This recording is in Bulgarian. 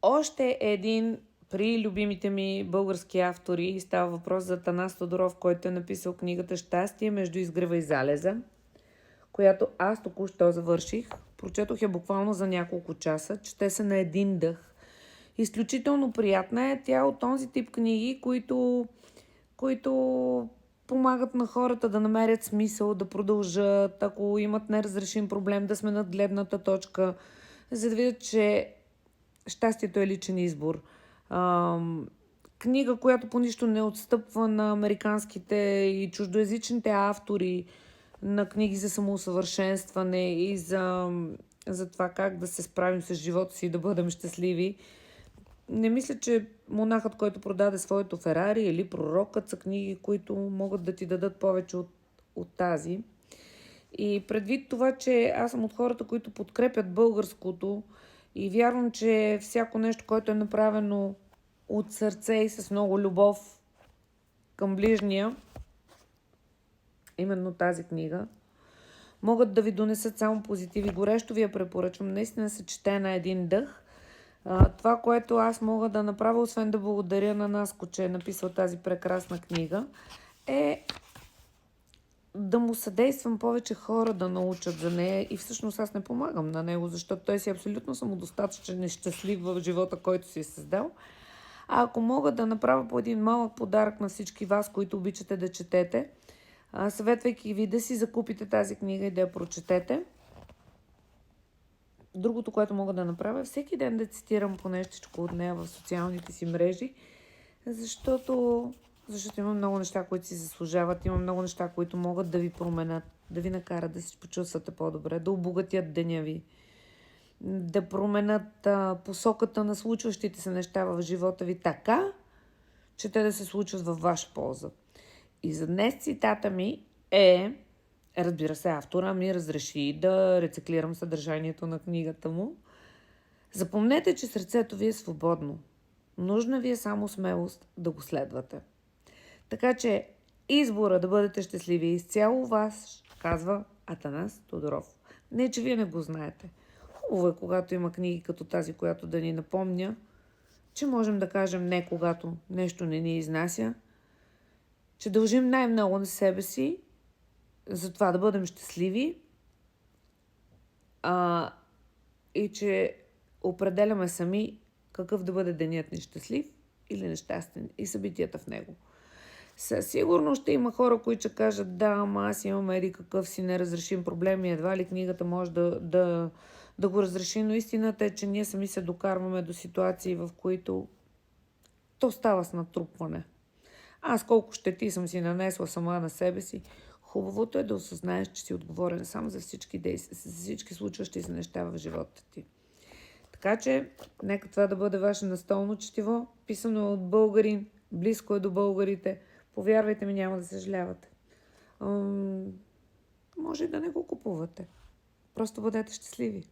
Още един при любимите ми български автори. Става въпрос за Атанас Тодоров, който е написал книгата "Щастие между изгрева и залеза", която аз току-що завърших. Прочетох я буквално за няколко часа. Чете се на един дъх. Изключително приятна е. Тя е от този тип книги, които помагат на хората да намерят смисъл, да продължат, ако имат неразрешим проблем, да сменят гледната точка, за да видят, че щастието е личен избор. Книга, която по нищо не отстъпва на американските и чуждоязичните автори на книги за самоусъвършенстване и за това как да се справим с живота си и да бъдем щастливи. Не мисля, че "Монахът, който продаде своето Ферари" или "Пророкът" са книги, които могат да ти дадат повече от тази. И предвид това, че аз съм от хората, които подкрепят българското и вярвам, че всяко нещо, което е направено от сърце и с много любов към ближния, именно тази книга, могат да ви донесат само позитиви. Горещо ви я препоръчвам. Наистина се чете на един дъх. Това, което аз мога да направя, освен да благодаря на Наско, че е написал тази прекрасна книга, е да му съдействам повече хора да научат за нея, и всъщност аз не помагам на него, защото той си абсолютно самодостатъчен и щастлив в живота, който си е създал. А ако мога да направя по един малък подарък на всички вас, които обичате да четете, съветвайки ви да си закупите тази книга и да я прочетете. Другото, което мога да направя, е всеки ден да цитирам по нещичко от нея в социалните си мрежи, защото има много неща, които си заслужават, има много неща, които могат да ви променят, да ви накарат да се почувствате по-добре, да обогатят деня ви, да променят посоката на случващите се неща в живота ви така, че те да се случват във ваша полза. И за днес цитата ми е, разбира се, автора ми разреши да рециклирам съдържанието на книгата му. Запомнете, че сърцето ви е свободно. Нужна ви е само смелост да го следвате. Така че избора да бъдете щастливи изцяло вас, казва Атанас Тодоров. Не, че вие не го знаете. Хубаво е, когато има книги като тази, която да ни напомня, че можем да кажем не, когато нещо не ни изнася, че дължим най-много на себе си, за това да бъдем щастливи, и че определяме сами какъв да бъде денят ни, щастлив или нещастен, и събитията в него. Със сигурност ще има хора, които ще кажат: "Да, ама аз имам еди какъв си неразрешим проблем и едва ли книгата може да го разреши", но истината е, че ние сами се докарваме до ситуации, в които то става с натрупване. Аз колко щети съм си нанесла сама на себе си. Хубавото е да осъзнаеш, че си отговорен сам за всички действия, за всички случващи се неща в живота ти. Така че, нека това да бъде ваше настолно четиво, писано от българин, близко е до българите. Повярвайте ми, няма да съжалявате. Може и да не го купувате. Просто бъдете щастливи.